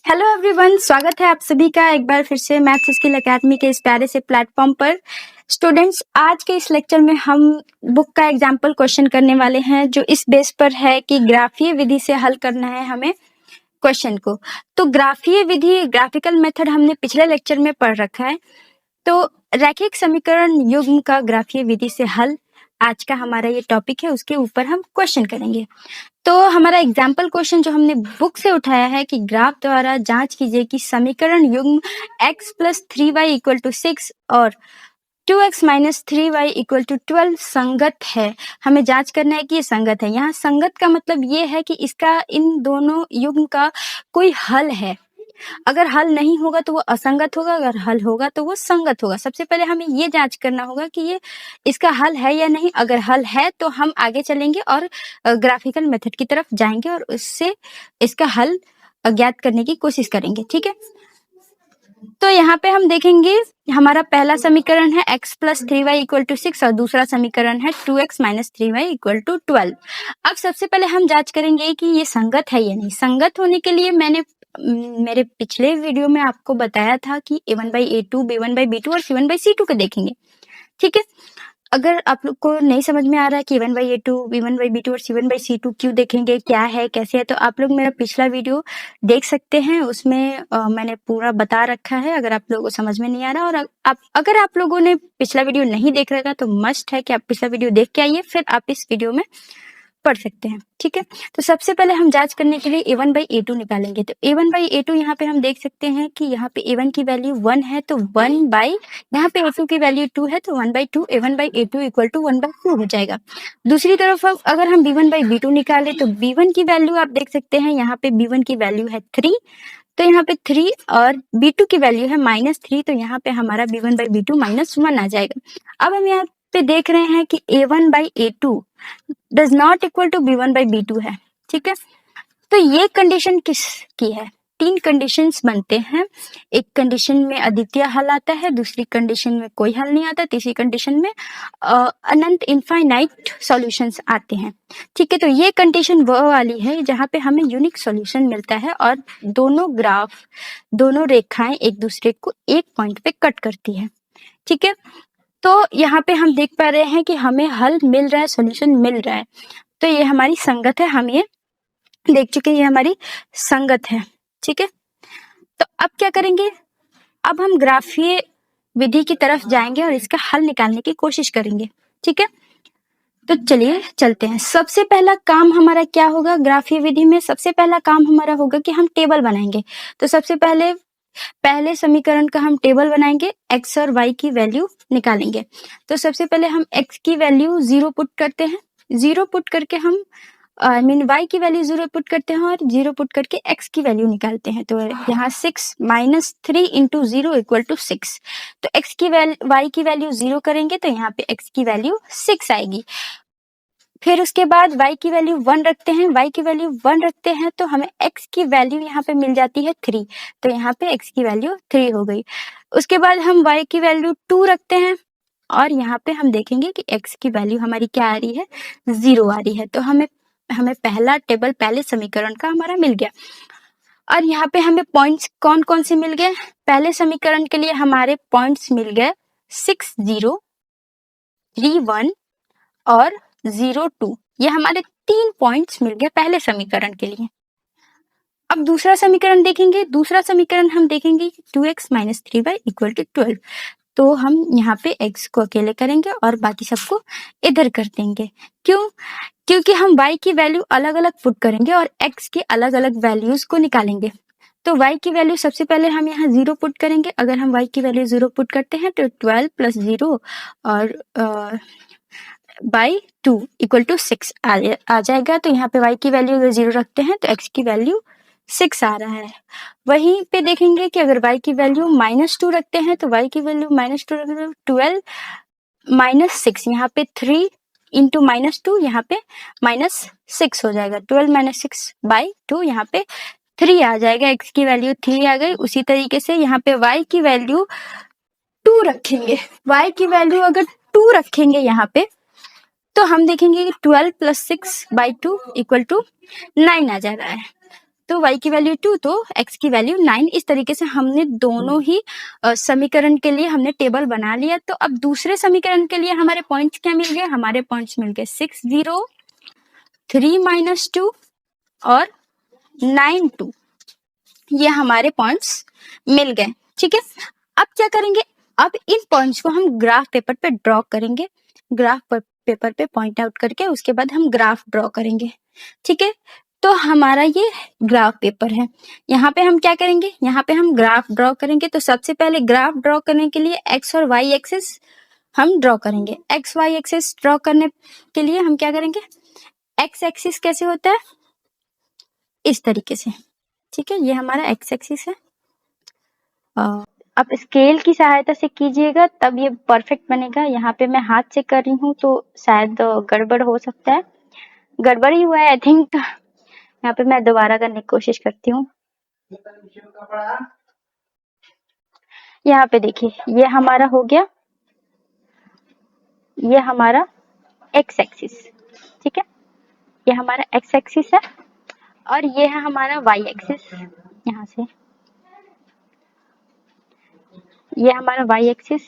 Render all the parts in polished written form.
Hello everyone, स्वागत है आप सभी का एक बार फिर से मैथ्स स्किल एकेडमी के इस प्यारे से प्लेटफॉर्म पर। स्टूडेंट्स, आज के इस लेक्चर में हम बुक का एग्जाम्पल क्वेश्चन करने वाले हैं जो इस बेस पर है कि ग्राफीय विधि से हल करना है हमें क्वेश्चन को। तो ग्राफीय विधि, ग्राफिकल मेथड हमने पिछले लेक्चर में पढ़ रखा है। तो रैखिक समीकरण युग्म का ग्राफीय विधि से हल आज का हमारा ये टॉपिक है, उसके ऊपर हम क्वेश्चन करेंगे। तो हमारा एग्जाम्पल क्वेश्चन जो हमने बुक से उठाया है कि ग्राफ द्वारा जांच कीजिए कि समीकरण युग्म x plus 3y equal to 6 और 2x minus 3y equal to 12 संगत है। हमें जांच करना है कि ये संगत है। यहाँ संगत का मतलब ये है कि इसका इन दोनों युग्म का कोई हल है। अगर हल नहीं होगा तो वो असंगत होगा, अगर हल होगा तो वो संगत होगा। सबसे पहले हमें ये जांच करना होगा कि ये इसका हल है या नहीं। अगर हल है तो हम आगे चलेंगे और ग्राफिकल मेथड की तरफ जाएंगे और उससे इसका हल ज्ञात करने की कोशिश करेंगे। ठीक है, तो यहाँ पे हम देखेंगे हमारा पहला समीकरण है x plus 3y equal to 6 और दूसरा समीकरण है 2x minus 3y equal to 12। अब सबसे पहले हम जांच करेंगे कि ये संगत है या नहीं। संगत होने के लिए मैंने मेरे पिछले वीडियो में आपको बताया था कि a1/a2, b1/b2 और c1/c2 के देखेंगे। ठीक है, अगर आप लोग को नहीं समझ में आ रहा है कि a1/a2, b1/b2 और c1/c2 क्यों देखेंगे, क्या है, कैसे है, तो आप लोग मेरा पिछला वीडियो देख सकते हैं। उसमें मैंने पूरा बता रखा है। अगर आप लोगों को समझ में नहीं आ रहा और अगर आप लोगों ने पिछला वीडियो नहीं देख रखा तो मस्ट है कि आप पिछला वीडियो देख के आइए, फिर आप इस वीडियो में पढ़ सकते हैं। ठीक है, तो सबसे पहले हम जांच करने के लिए a1/a2 निकालेंगे। तो a1/a2 यहाँ पे हम देख सकते हैं कि यहाँ पे a1 की वैल्यू 1 है तो 1 यहाँ पे a2 की वैल्यू 2 है तो 1/2 a1/a2 इक्वल टू 1/2 हो जाएगा। दूसरी तरफ अगर हम b1/b2 निकालें तो b1 की वैल्यू आप देख सकते हैं, यहाँ पे b1 की वैल्यू है 3 तो यहाँ पे 3 और b2 की वैल्यू है -3 तो यहाँ पे हमारा b1/b2 -1 आ जाएगा। अब हम यहाँ पे देख रहे हैं कि a1/a2 does not equal to b1/b2 है। ठीक है, तो ये कंडीशन किस की है? 3 कंडीशंस बनते हैं। एक कंडीशन में अद्वितीय हल आता है, दूसरी कंडीशन में कोई हल नहीं आता, तीसरी कंडीशन में अनंत इनफाइनाइट सॉल्यूशंस आते हैं। ठीक है, तो ये कंडीशन वो वाली है जहाँ पे हमें यूनिक सॉल्यूशन मिलता है और दोनों रेखाएं एक दूसरे को एक पॉइंट पे कट करती है। ठीक है, तो यहाँ पे हम देख पा रहे हैं कि हमें हल मिल रहा है, सॉल्यूशन मिल रहा है, तो ये हमारी संगत है। हम ये देख चुके हैं, ये हमारी संगत है। ठीक है, तो अब क्या करेंगे? अब हम ग्राफीय विधि की तरफ जाएंगे और इसका हल निकालने की कोशिश करेंगे। ठीक है, तो चलिए चलते हैं। सबसे पहला काम हमारा क्या होगा? ग्राफीय विधि में सबसे पहला काम हमारा होगा कि हम टेबल बनाएंगे। तो सबसे पहले समीकरण का हम टेबल बनाएंगे, x और y की वैल्यू निकालेंगे। तो सबसे पहले हम x की वैल्यू 0 पुट करते हैं। 0 पुट करके हम y की वैल्यू 0 पुट करते हैं और 0 पुट करके x की वैल्यू निकालते हैं। तो यहाँ 6 माइनस 3 इंटू 0 इक्वल टू 6। तो y की वैल्यू 0 करेंगे तो यहाँ पे x की वैल्यू 6 आएगी। फिर उसके बाद y की वैल्यू 1 रखते हैं, y की वैल्यू 1 रखते हैं तो हमें x की वैल्यू यहाँ पे मिल जाती है 3। तो यहाँ पे x की वैल्यू 3 हो गई। उसके बाद हम y की वैल्यू 2 रखते हैं और यहाँ पे हम देखेंगे कि x की वैल्यू हमारी क्या आ रही है? 0 आ रही है। तो हमें पहला टेबल, पहले समीकरण का हमारा मिल गया। और यहाँ पे हमें पॉइंट्स कौन कौन से मिल गए? पहले समीकरण के लिए हमारे पॉइंट्स मिल गए 6, 0, 3, 1 और 0, 2। ये हमारे 3 पॉइंट्स मिल गए पहले समीकरण के लिए। अब दूसरा समीकरण देखेंगे। दूसरा समीकरण हम देखेंगे 2x minus 3y equal to 12। तो हम यहाँ पे x को अकेले करेंगे और बाकी सबको इधर कर देंगे। क्यों? क्योंकि हम y की वैल्यू अलग अलग पुट करेंगे और x की अलग अलग वैल्यूज को निकालेंगे। तो y की वैल्यू सबसे पहले हम यहाँ 0 पुट करेंगे। अगर हम y की वैल्यू 0 पुट करते हैं तो 12 प्लस 0 और बाई 2 इक्वल टू 6 आ जाएगा। तो यहाँ पे y की वैल्यू अगर 0 रखते हैं तो x की वैल्यू 6 आ रहा है। वहीं पे देखेंगे कि अगर y की वैल्यू -2 रखते हैं तो y की वैल्यू -2 रखते हैं 12 माइनस 6, यहाँ पे 3 इंटू -2, यहाँ पे -6 हो जाएगा। 12 माइनस 6 बाई 2, यहाँ पे 3 आ जाएगा। x की वैल्यू 3 आ गई। उसी तरीके से यहाँ पे y की वैल्यू 2 रखेंगे। y की वैल्यू अगर 2 रखेंगे यहाँ पे तो हम देखेंगे कि 12 प्लस 6 बाई 2 इक्वल टू 9 आ जा रहा है। तो y की वैल्यू 2 तो x की वैल्यू 9। इस तरीके से हमने दोनों ही समीकरण के लिए हमने टेबल बना लिया। तो अब दूसरे समीकरण के लिए हमारे पॉइंट्स क्या मिल गए? हमारे पॉइंट्स मिल गए 6 0 3 - 2 और 9 2। ये हमारे पॉइंट्स मिल गए। ठीक है, अब क्या करेंगे? अब इन पॉइंट्स को हम ग्राफ पेपर पे ड्रॉ करेंगे। ग्राफ पेपर पे पॉइंट आउट करके उसके बाद हम ग्राफ ड्रॉ करेंगे। ठीक है, तो हमारा ये ग्राफ पेपर है। यहाँ पे हम क्या करेंगे? यहाँ पे हम ग्राफ ड्रॉ करेंगे। तो सबसे पहले ग्राफ ड्रॉ करने के लिए एक्स और वाई एक्सिस हम ड्रॉ करेंगे। एक्स वाई एक्सिस ड्रॉ करने के लिए हम क्या करेंगे? एक्स एक्सिस कैसे होता है? इस तरीके से। ठीक है, ये हमारा एक्स एक्सिस है। अब स्केल की सहायता से कीजिएगा तब ये परफेक्ट बनेगा। यहाँ पे मैं हाथ से कर रही हूँ तो शायद गड़बड़ हो सकता है। गड़बड़ ही हुआ है आई थिंक। यहाँ पे मैं दोबारा करने की कोशिश करती हूँ। यहाँ पे देखिए, ये हमारा हो गया, ये हमारा एक्स एक्सिस। ठीक है, ये हमारा एक्स एक्सिस है और ये है हमारा वाई एक्सिस। यहाँ से ये हमारा वाई एक्सिस।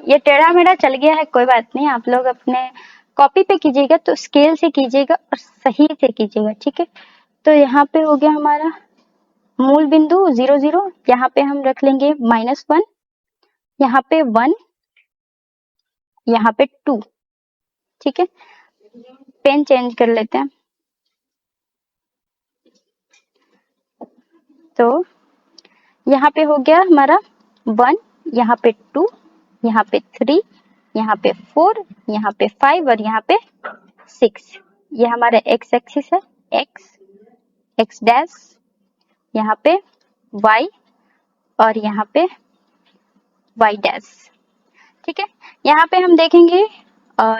ये टेढ़ा मेढ़ा चल गया है, कोई बात नहीं। आप लोग अपने कॉपी पे कीजिएगा तो स्केल से कीजिएगा और सही से कीजिएगा। ठीक है, तो यहाँ पे हो गया हमारा मूल बिंदु 0 0। यहाँ पे हम रख लेंगे -1, यहाँ पे 1, यहाँ पे 2। ठीक है, पेन चेंज कर लेते हैं। तो यहाँ पे हो गया हमारा 1, यहाँ पे 2, यहाँ पे 3, यहाँ पे 4, यहाँ पे 5 और यहाँ पे 6। ये हमारा एक्स एक्सिस है, एक्स डैश, यहाँ पे वाई और यहाँ पे वाई डैश। ठीक है, यहाँ पे हम देखेंगे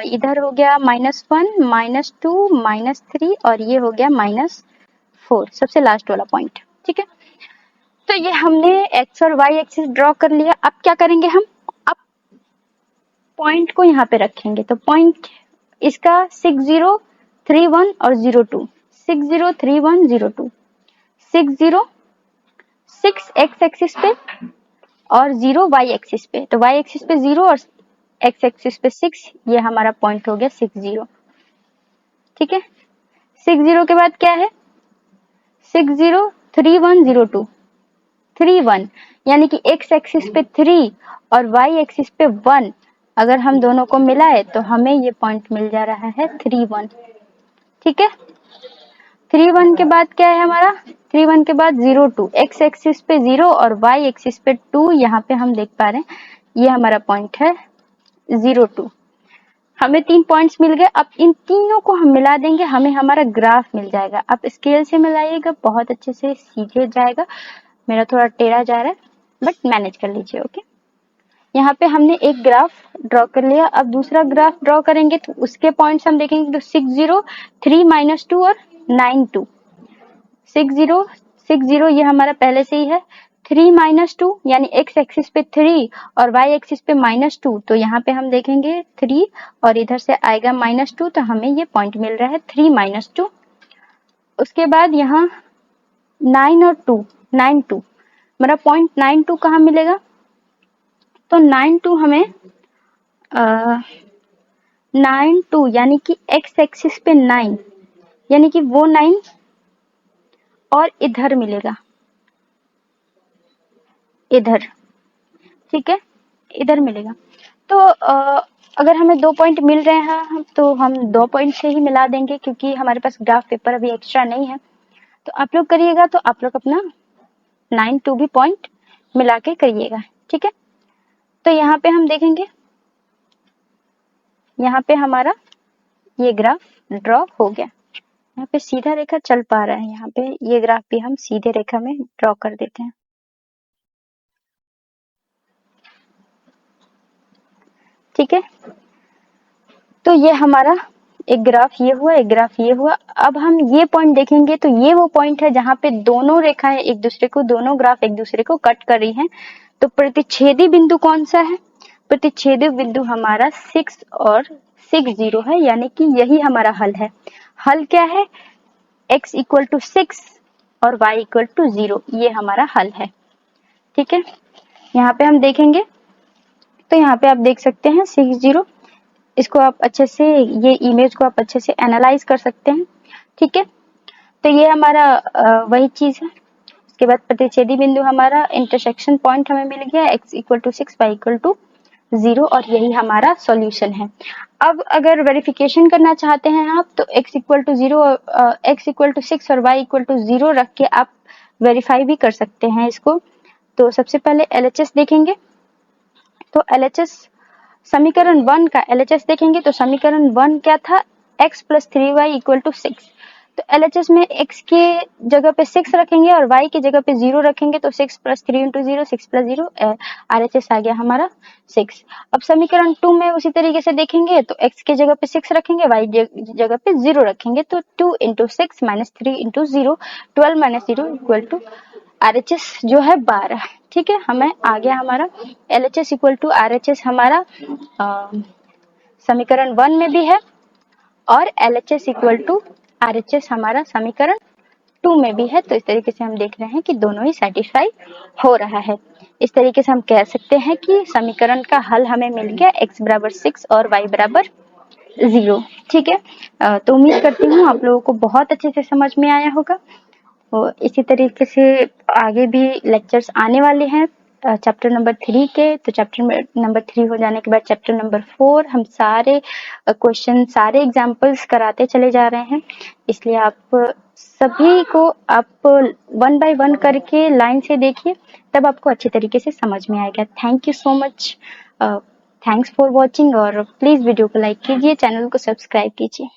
इधर हो गया -1 -2 -3 और ये हो गया -4, सबसे लास्ट वाला पॉइंट। ठीक है, तो ये हमने एक्स और वाई एक्सिस ड्रॉ कर लिया। अब क्या करेंगे हम? अब पॉइंट को यहाँ पे रखेंगे। तो पॉइंट इसका 6 0 3 1 और 0 2, 6 0 3 1 0 2, 6 0 6 एक्स एक्सिस पे और 0 वाई एक्सिस पे। तो वाई एक्सिस पे 0 और एक्स एक्सिस पे 6, ये हमारा पॉइंट हो गया 6 0। ठीक है, 6 0 के बाद क्या है? 6 0 3 1 0 2, 3 1, यानी कि एक्स एक्सिस पे 3 और वाई एक्सिस पे 1 अगर हम दोनों को मिलाए तो हमें ये पॉइंट मिल जा रहा है 3 1। ठीक है, 3 1 के बाद क्या है हमारा? 3 1 के बाद 0 2, एक्स एक्सिस पे 0 और वाई एक्सिस पे 2। यहाँ पे हम देख पा रहे हैं ये हमारा पॉइंट है 0 2। हमें 3 पॉइंट्स मिल गए। अब इन तीनों को हम मिला देंगे, हमें हमारा ग्राफ मिल जाएगा। आप स्केल से मिलाइएगा, बहुत अच्छे से सीधे जाएगा। मेरा थोड़ा टेढ़ा जा रहा है बट मैनेज कर लीजिए। ओके, यहाँ पे हमने एक ग्राफ ड्रॉ कर लिया। अब दूसरा ग्राफ ड्रॉ करेंगे तो उसके पॉइंट्स हम देखेंगे। तो 6 0 3 - 2 और 9 2। 6 0 ये हमारा पहले से ही है। 3 - 2 यानी एक्स एक्सिस पे 3 और वाई एक्सिस पे -2। तो यहाँ पे हम देखेंगे 3 और इधर से आएगा -2, तो हमें ये पॉइंट मिल रहा है 3 - 2। उसके बाद यहाँ 9 और 2, 9 2, मेरा पॉइंट 9 2 कहाँ मिलेगा? तो 9 2 हमें 9 2 यानी कि एक्स एक्सिस पे 9, यानी कि वो 9 और इधर मिलेगा, इधर। ठीक है, इधर मिलेगा। तो अगर हमें 2 पॉइंट मिल रहे हैं तो हम 2 पॉइंट से ही मिला देंगे, क्योंकि हमारे पास ग्राफ पेपर अभी एक्स्ट्रा नहीं है। तो आप लोग करिएगा तो आप लोग अपना 9 2 भी पॉइंट मिला के करिएगा। ठीक है, तो यहाँ पे हम देखेंगे, यहाँ पे हमारा ये ग्राफ ड्रॉ हो गया। यहाँ पे सीधा रेखा चल पा रहा है, यहाँ पे ये ग्राफ भी हम सीधे रेखा में ड्रॉ कर देते हैं। ठीक है, तो ये हमारा एक ग्राफ ये हुआ, एक ग्राफ ये हुआ। अब हम ये पॉइंट देखेंगे तो ये वो पॉइंट है जहाँ पे दोनों रेखाएं एक दूसरे को, दोनों ग्राफ एक दूसरे को कट कर रही हैं। तो प्रतिच्छेदी बिंदु कौन सा है? प्रतिच्छेदी बिंदु हमारा 6 और 6 0 है, यानी कि यही हमारा हल है। हल क्या है? x इक्वल टू 6 और y इक्वल टू 0, ये हमारा हल है। ठीक है, यहाँ पे हम देखेंगे तो यहाँ पे आप देख सकते हैं 6 0, इसको आप अच्छे से, ये इमेज को आप अच्छे से एनालाइज कर सकते हैं। ठीक है, तो ये हमारा वही चीज है। उसके बाद प्रतिच्छेदी बिंदु हमारा इंटरसेक्शन पॉइंट हमें मिल गया, x equal to 6 y equal to 0, और यही हमारा सॉल्यूशन है। अब अगर वेरिफिकेशन करना चाहते हैं आप, तो x equal to 0, x equal to 6 और y इक्वल टू 0 रख के आप वेरीफाई भी कर सकते हैं इसको। तो सबसे पहले LHS देखेंगे, तो LHS समीकरण 1 का LHS देखेंगे, तो समीकरण 1 क्या था, x plus 3y equal to 6। तो LHS में x के जगह पे 6 रखेंगे और y की जगह पे 0 रखेंगे, तो 6 प्लस 3 इंटू 0, 6 प्लस 0, RHS आ गया हमारा 6। अब समीकरण 2 में उसी तरीके से देखेंगे, तो x के जगह पे 6 रखेंगे, y जगह पे 0 रखेंगे, तो 2 into 6 minus 3 into 0, 12 minus 0 equal to RHS जो है 12। ठीक है, हमें आ गया हमारा LHS इक्वल टू RHS हमारा समीकरण 1 में भी है, और LHS इक्वल टू RHS हमारा समीकरण 2 में भी है। तो इस तरीके से हम देख रहे हैं कि दोनों ही सेटिस्फाई हो रहा है। इस तरीके से हम कह सकते हैं कि समीकरण का हल हमें मिल गया, x बराबर 6 और y बराबर 0। ठीक है, तो उम्मीद करती हूँ आप लोगों को बहुत अच्छे से समझ में आया होगा। और इसी तरीके से आगे भी लेक्चर्स आने वाले हैं चैप्टर नंबर 3 के। तो चैप्टर नंबर 3 हो जाने के बाद चैप्टर नंबर 4 हम सारे क्वेश्चन, सारे एग्जाम्पल्स कराते चले जा रहे हैं। इसलिए आप सभी को आप 1 बाय 1 करके लाइन से देखिए, तब आपको अच्छे तरीके से समझ में आएगा। Thank you so much, thanks for watching, और प्लीज वीडियो को लाइक कीजिए, चैनल को सब्सक्राइब कीजिए।